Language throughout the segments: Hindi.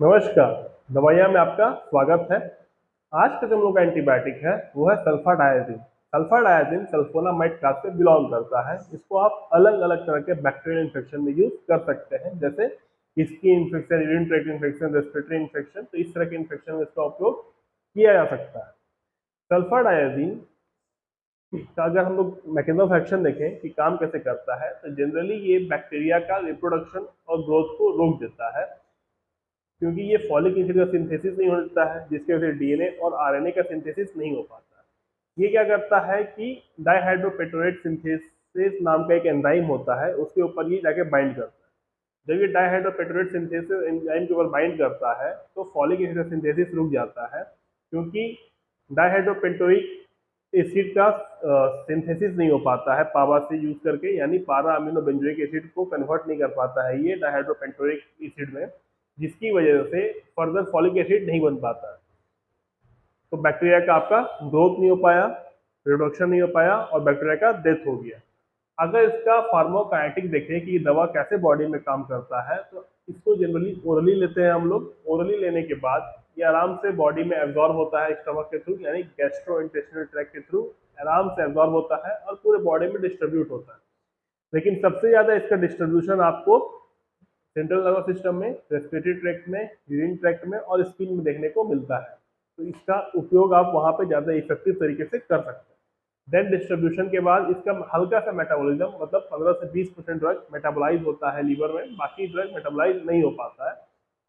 नमस्कार। दवाइयाँ में आपका स्वागत है। आज का जो हम लोग का एंटीबायोटिक है वो है सल्फाडायाजिन। सल्फाडायाजिन सल्फोनामाइड क्लास से बिलोंग करता है। इसको आप अलग अलग तरह के बैक्टीरियल इन्फेक्शन में यूज कर सकते हैं, जैसे skin infection, urine tract infection, respiratory infection. तो इस तरह के इन्फेक्शन में इसका उपयोग किया जा सकता है। सल्फाडायाजिन का अगर हम लोग मैकेनिज्म ऑफ एक्शन देखें कि काम कैसे करता है, तो जनरली ये बैक्टीरिया का रिप्रोडक्शन और ग्रोथ को रोक देता है, क्योंकि ये फॉलिक एसिड का सिंथेसिस नहीं होता है, जिसकी वजह से डीएनए और आरएनए का सिंथेसिस नहीं हो पाता। ये क्या करता है कि डाइहाइड्रोपेटोरेट सिंथेसिस नाम का एक एंजाइम होता है, उसके ऊपर ये जाके बाइंड करता है। जब ये डाइहाइड्रोपेटोरेट सिंथेसिस एंजाइम के ऊपर बाइंड करता है तो फॉलिक एसिड का सिंथेसिस रुक जाता है, क्योंकि डाइहाइड्रोपेटोइक एसिड का सिंथेसिस नहीं हो पाता है पावा से यूज करके, यानी पारा अमीनो बेंजोइक एसिड को कन्वर्ट नहीं कर पाता है ये डाइहाइड्रोपेटोइक एसिड में, जिसकी वजह से फर्दर फॉलिक एसिड नहीं बन पाता है। तो बैक्टीरिया का आपका ग्रोथ नहीं हो पाया, रिप्रोडक्शन नहीं हो पाया और बैक्टीरिया का डेथ हो गया। अगर इसका फार्माकोकाइनेटिक देखें कि दवा कैसे बॉडी में काम करता है, तो इसको जनरली ओरली लेते हैं हम लोग। ओरली लेने के बाद ये आराम से बॉडी में एब्जॉर्ब होता है स्टमक के थ्रू, यानी गैस्ट्रो इंटेस्टिनल ट्रैक्ट के थ्रू आराम से एब्जॉर्ब होता है और पूरे बॉडी में डिस्ट्रीब्यूट होता है। लेकिन सबसे ज़्यादा इसका डिस्ट्रीब्यूशन आपको सेंट्रल नर्वस सिस्टम में, रेस्पिरेटरी ट्रैक्ट में, यूरिन ट्रैक्ट में और स्किन में देखने को मिलता है। तो इसका उपयोग आप वहाँ पे ज़्यादा इफेक्टिव तरीके से कर सकते हैं। देन डिस्ट्रीब्यूशन के बाद इसका हल्का सा मेटाबॉलिज्म, मतलब 15 से 20% ड्रग मेटाबोलाइज होता है लीवर में, बाकी ड्रग मेटाबोलाइज नहीं हो पाता है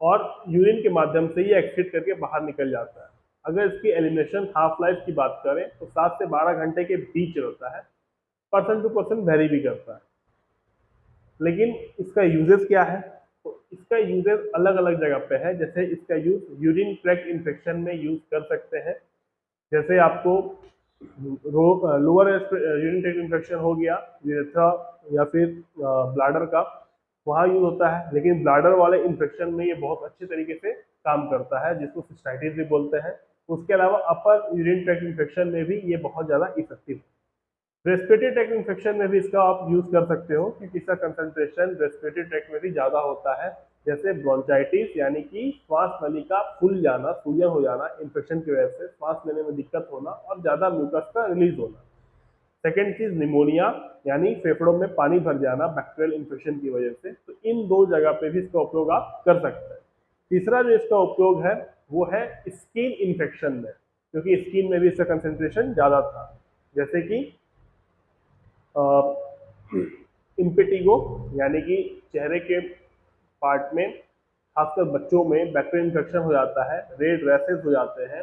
और यूरिन के माध्यम से ये एक्सक्रीट करके बाहर निकल जाता है। अगर इसकी एलिमिनेशन हाफ लाइफ की बात करें तो 7 से 12 घंटे के बीच रहता है। पर्सन टू पर्सन वेरी भी करता है। लेकिन इसका यूजेस क्या है? तो इसका यूजेस अलग अलग जगह पे है। जैसे इसका यूज यूरिन ट्रैक्ट इन्फेक्शन में यूज कर सकते हैं। जैसे आपको लोअर यूरिन ट्रैक्ट इन्फेक्शन हो गया, यूरेथ्रा या फिर ब्लाडर का, वहाँ यूज होता है। लेकिन ब्लाडर वाले इन्फेक्शन में ये बहुत अच्छे तरीके से काम करता है, जिसको सिस्टाइटिस भी बोलते हैं। उसके अलावा अपर यूरिन ट्रैक्ट इन्फेक्शन में भी ये बहुत ज़्यादा इफेक्टिव है। रेस्पिरेटरी ट्रैक्ट इन्फेक्शन में भी इसका आप यूज कर सकते हो, क्योंकि इसका कंसंट्रेशन रेस्पिरेटरी ट्रैक्ट में भी ज़्यादा होता है। जैसे ब्रोंचाइटिस, यानी कि श्वास नली का फूल जाना, सूजन हो जाना, इन्फेक्शन की वजह से श्वास लेने में दिक्कत होना और ज़्यादा म्यूकस का रिलीज होना। सेकेंड चीज निमोनिया, यानी फेफड़ों में पानी भर जाना बैक्टीरियल इन्फेक्शन की वजह से। तो इन दो जगह पे भी इसका उपयोग आप कर सकते हैं। तीसरा जो इसका उपयोग है वो है स्किन इन्फेक्शन में, क्योंकि स्किन में भी इसका कंसेंट्रेशन ज़्यादा था। जैसे कि इम्पेटिगो, यानी कि चेहरे के पार्ट में, खासकर बच्चों में बैक्टीरियल इन्फेक्शन हो जाता है, रेड रैसेस हो जाते हैं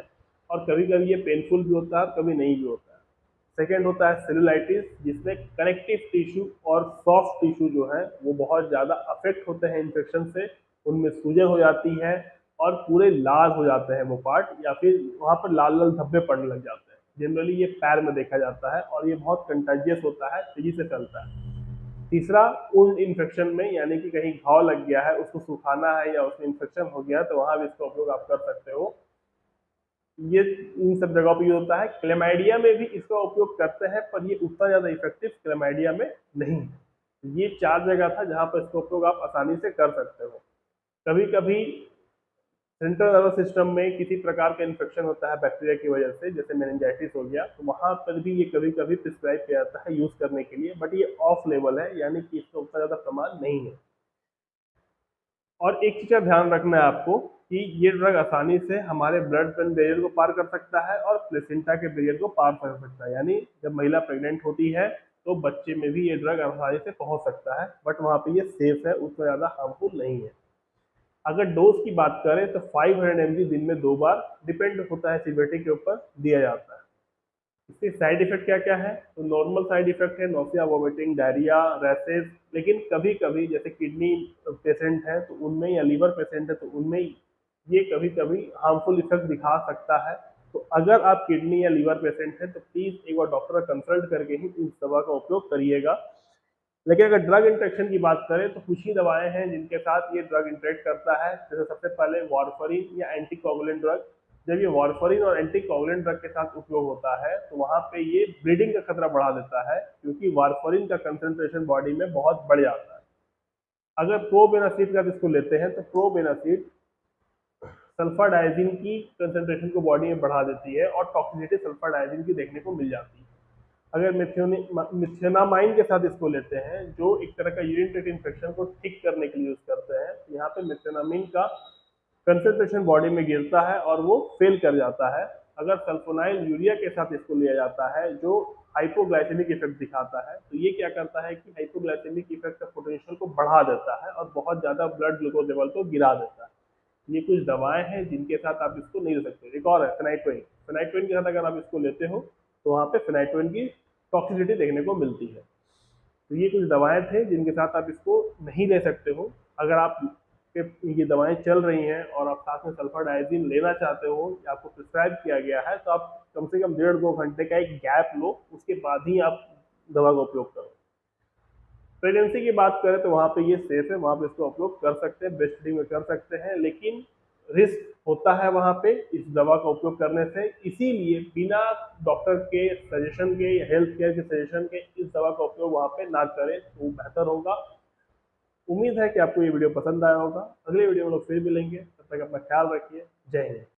और कभी कभी ये पेनफुल भी होता है, कभी नहीं भी होता है। सेकेंड होता है सेलुलाइटिस, जिसमें कनेक्टिव टिश्यू और सॉफ्ट टिश्यू जो है वो बहुत ज़्यादा अफेक्ट होते हैं इन्फेक्शन से। उनमें सूजन हो जाती है और पूरे लाल हो जाते हैं वो पार्ट, या फिर वहाँ पर लाल लाल धब्बे पड़ने लग जाते हैं। जनरली ये पैर में देखा जाता है और ये बहुत कंटाजियस होता है, तेजी से फैलता है। तीसरा, उन इन्फेक्शन में, यानी कि कहीं घाव लग गया है, उसको सुखाना है या उसमें इन्फेक्शन हो गया है, तो वहाँ भी इसका उपयोग आप कर सकते हो। ये इन सब जगहों पे यूज होता है। क्लेमाइडिया में भी इसका उपयोग करते हैं, पर ये उतना ज़्यादा इफेक्टिव क्लेमाइडिया में नहीं है। ये चार जगह था जहाँ पर इसका उपयोग आप आसानी से कर सकते हो। कभी कभी सेंट्रल नर्वस सिस्टम में किसी प्रकार का इन्फेक्शन होता है बैक्टीरिया की वजह से, जैसे मेनिंजाइटिस हो गया, तो वहाँ पर भी ये कभी कभी प्रिस्क्राइब किया जाता है यूज करने के लिए, बट ये ऑफ लेवल है, यानी कि इसका उतना ज़्यादा प्रमाण नहीं है। और एक चीज़ का ध्यान रखना है आपको कि ये ड्रग आसानी से हमारे ब्लड ब्रेन बैरियर को पार कर सकता है और प्लेसेंटा के बैरियर को पार कर सकता है। यानी जब महिला प्रेग्नेंट होती है तो बच्चे में भी ये ड्रग आसानी से पहुंच सकता है, बट वहाँ पे ये सेफ है, उतना ज़्यादा हार्मफुल नहीं है। अगर डोज की बात करें तो 500 mg दिन में 2 बार, डिपेंड होता है सीवियरिटी के ऊपर, दिया जाता है। इसके साइड इफेक्ट क्या क्या है? तो नॉर्मल साइड इफेक्ट है नोसिया, वोमिटिंग, डायरिया, रैसेस। लेकिन कभी कभी जैसे किडनी पेशेंट है तो उनमें, या लीवर पेशेंट है तो उनमें ये कभी कभी हार्मफुल इफेक्ट दिखा सकता है। तो अगर आप किडनी या लीवर पेशेंट हैं तो प्लीज एक बार डॉक्टर का कंसल्ट करके ही इस दवा का उपयोग करिएगा। लेकिन अगर ड्रग इंटरेक्शन की बात करें तो कुछ ही दवाएं हैं जिनके साथ ये ड्रग इंटरेक्ट करता है। जैसे सबसे पहले वारफरिन या एंटीकोगुलेंट ड्रग। जब ये वारफरिन और एंटीकोगुलेंट ड्रग के साथ उपयोग होता है तो वहाँ पे ये ब्लीडिंग का खतरा बढ़ा देता है, क्योंकि वारफरिन का कंसंट्रेशन बॉडी में बहुत बढ़ जाता है। अगर प्रोबेनासिड का इसको लेते हैं तो प्रोबेनासिड सल्फर डायजीन की कंसंट्रेशन को बॉडी में बढ़ा देती है और टॉक्सिसिटी सल्फर डायजीन की देखने को मिल जाती है। अगर मिथेनामाइन के साथ इसको लेते हैं, जो एक तरह का यूरिन ट्रैक्ट इन्फेक्शन को ठीक करने के लिए यूज करते हैं, तो यहाँ पे मिथेनामिन का कंसंट्रेशन बॉडी में गिरता है और वो फेल कर जाता है। अगर सल्फोनाइल यूरिया के साथ इसको लिया जाता है, जो हाइपोग्लाइसेमिक इफेक्ट दिखाता है, तो ये क्या करता है कि हाइपोग्लाइसेमिक इफेक्ट का पोटेंशियल को बढ़ा देता है और बहुत ज्यादा ब्लड ग्लूकोज लेवल को गिरा देता है। ये कुछ दवाएं हैं जिनके साथ आप इसको नहीं ले सकते। एक और है फेनाइटोइन। फेनाइटोइन के साथ अगर आप इसको लेते हो तो वहाँ पे फेनाइटोइन की टॉक्सिसिटी देखने को मिलती है। तो ये कुछ दवाएं थे जिनके साथ आप इसको नहीं ले सकते हो। अगर आप ये दवाएं चल रही हैं और आप साथ में सल्फर डायजीन लेना चाहते हो या आपको प्रिस्क्राइब किया गया है, तो आप कम से कम 1.5-2 घंटे का एक गैप लो, उसके बाद ही आप दवा का उपयोग करो। प्रेगनेंसी की बात करें तो वहाँ पे ये सेफ है, वहाँ पे इसको उपयोग कर सकते हैं, ब्रेस्ट फीडिंग में कर सकते हैं, लेकिन रिस्क होता है वहाँ पे इस दवा का उपयोग करने से। इसीलिए बिना डॉक्टर के सजेशन के या हेल्थ केयर के सजेशन के इस दवा का उपयोग वहाँ पे ना करें तो बेहतर होगा। उम्मीद है कि आपको ये वीडियो पसंद आया होगा। अगले वीडियो में लोग फिर मिलेंगे, तब तक अपना ख्याल रखिए। जय हिंद।